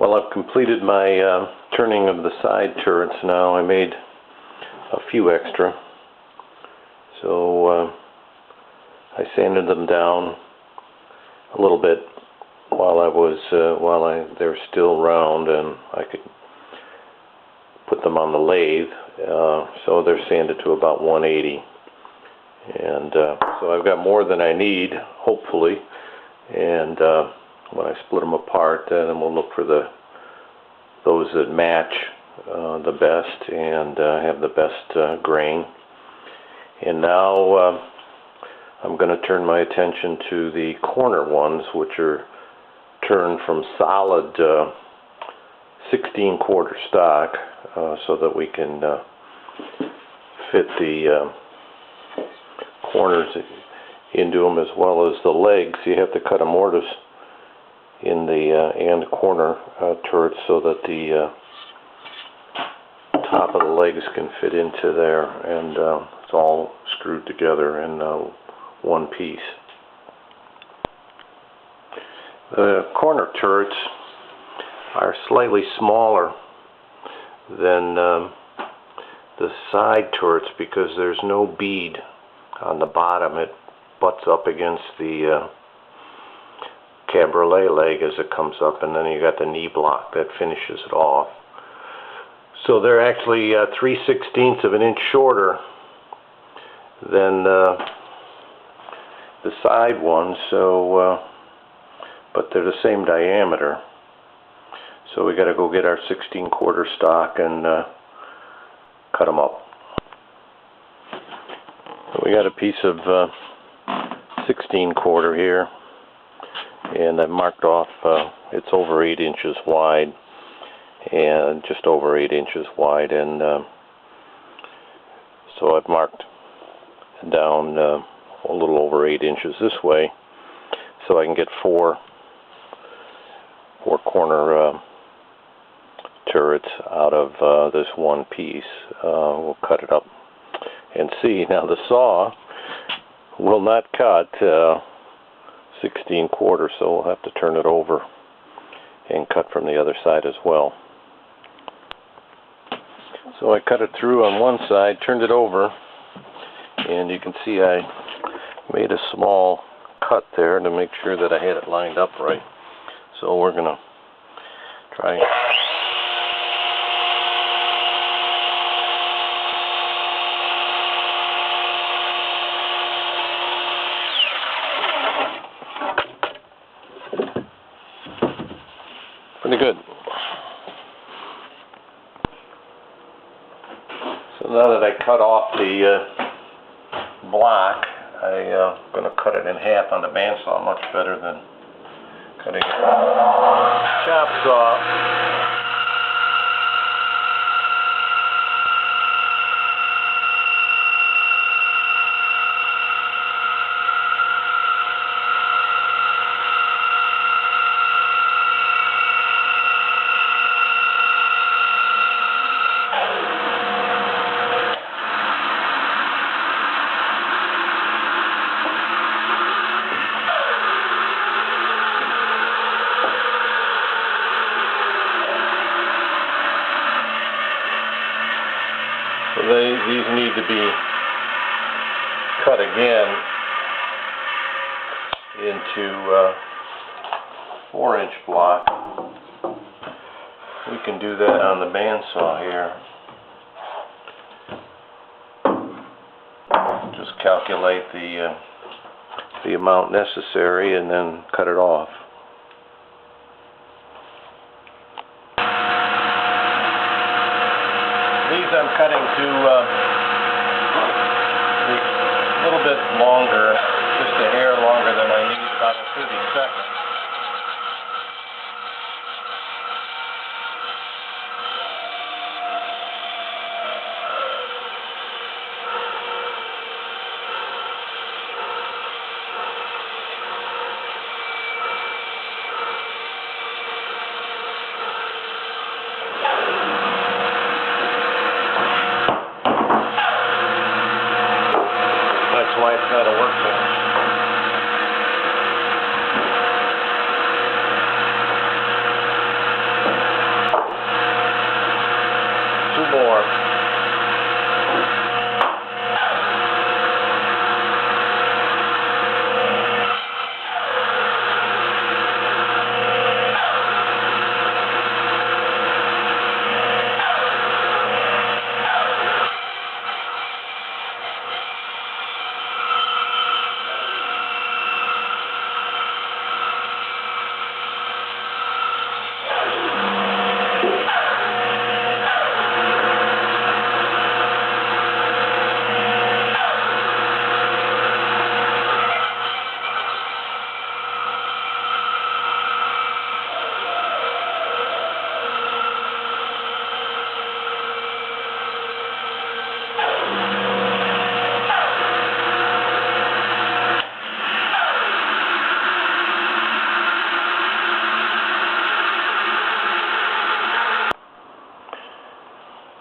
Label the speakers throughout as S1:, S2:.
S1: Well, I've completed my turning of the side turrets now. I made a few extra. So I sanded them down a little bit while they're still round, and I could put them on the lathe. So they're sanded to about 180. And so I've got more than I need, hopefully. And when I split them apart, then we'll look for those that match the best and have the best grain. And now I'm going to turn my attention to the corner ones, which are turned from solid 16-quarter stock, so that we can fit the corners into them as well as the legs. You have to cut a mortise in the and corner turrets so that the top of the legs can fit into there, and it's all screwed together in one piece. The corner turrets are slightly smaller than the side turrets because there's no bead on the bottom. It butts up against the cabriolet leg as it comes up, and then you got the knee block that finishes it off. So they're actually 3/16 of an inch shorter than the side ones, so but they're the same diameter. So we got to go get our 16-quarter stock and cut them up. We got a piece of 16-quarter here, and I've marked off, it's over 8 inches wide, and just over 8 inches wide, and so I've marked down a little over 8 inches this way, so I can get four corner turrets out of this one piece. We'll cut it up and see. Now the saw will not cut 16-quarter, so we'll have to turn it over and cut from the other side as well. So I cut it through on one side, turned it over, and you can see I made a small cut there to make sure that I had it lined up right. So we're going to try. Pretty good. So now that I cut off the block, I'm going to cut it in half on the bandsaw, much better than cutting it chop saw. So these need to be cut again into 4-inch block. We can do that on the bandsaw here. Just calculate the amount necessary and then cut it off. These I'm cutting to a little bit longer, just a hair longer than I need, about 30 seconds. That's why it's not a workbench.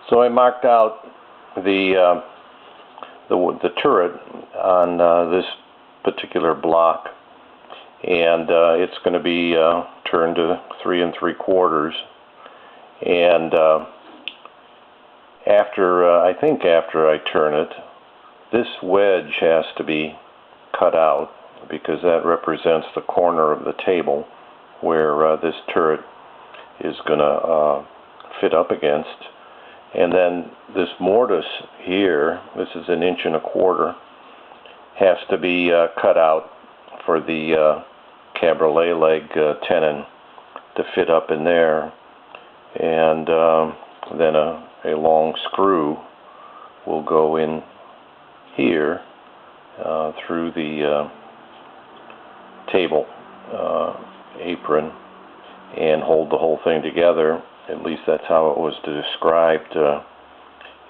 S1: So I marked out the turret on this particular block, and it's going to be turned to 3 3/4. And I think after I turn it, this wedge has to be cut out, because that represents the corner of the table where this turret is going to fit up against. And then this mortise here, this is 1 1/4 inches, has to be cut out for the cabriolet leg tenon to fit up in there. And then a long screw will go in here through the table apron and hold the whole thing together. At least that's how it was described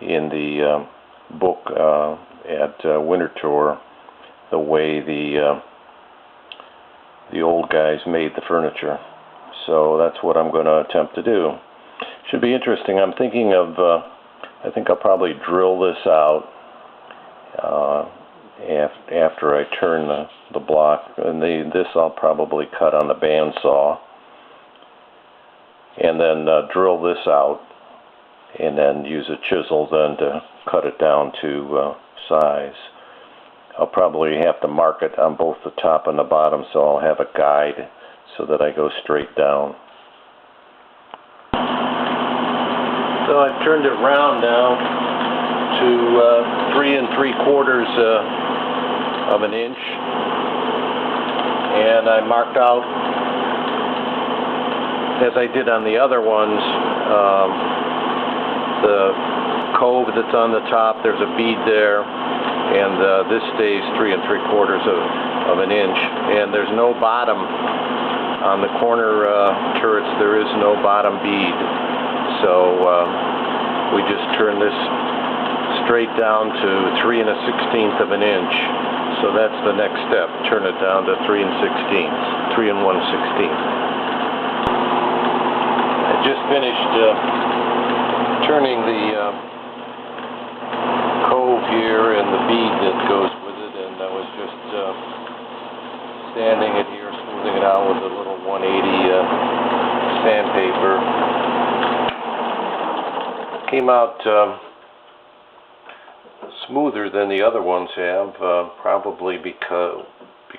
S1: in the book at Winter Tour, the way the old guys made the furniture. So that's what I'm going to attempt to do. Should be interesting. I'm thinking of, I think I'll probably drill this out after I turn the block, and this I'll probably cut on the bandsaw, and then drill this out, and then use a chisel then to cut it down to size. I'll probably have to mark it on both the top and the bottom, so I'll have a guide so that I go straight down. So I've turned it round now to 3 3/4 of an inch, and I marked out, as I did on the other ones, the cove that's on the top. There's a bead there, and this stays 3 3/4 of an inch, and there's no bottom on the corner turrets. There is no bottom bead, so we just turn this straight down to 3 1/16 of an inch. So that's the next step. Turn it down to 3 1/16, 3 1/16. I just finished turning the cove here and the bead that goes with it, and I was just sanding it here, smoothing it out with a little 180 sandpaper. Came out smoother than the other ones have, probably because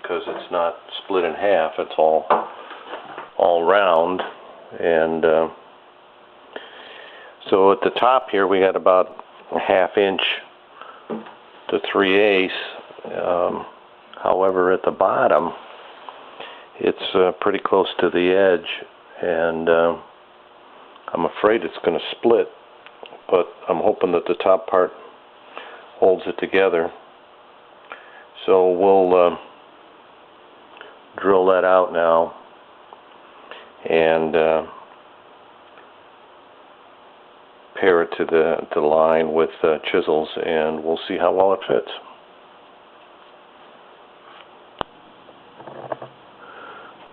S1: it's not split in half. It's all round, and so at the top here we got about a 1/2 inch to 3/8. However, at the bottom it's pretty close to the edge, and I'm afraid it's going to split, but I'm hoping that the top part holds it together. So we'll drill that out now, and pair it to the line with chisels, and we'll see how well it fits.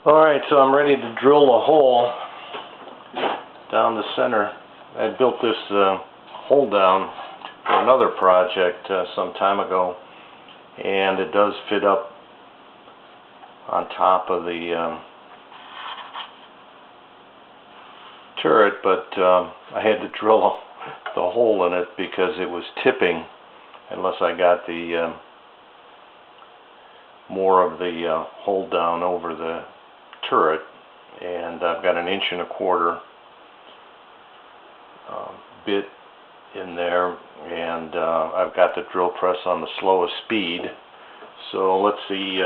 S1: Alright, so I'm ready to drill a hole down the center. I built this hole down for another project some time ago, and it does fit up on top of the turret, but I had to drill the hole in it because it was tipping unless I got the more of the hold down over the turret. And I've got 1 1/4 inch bit in there, and I've got the drill press on the slowest speed. So let's see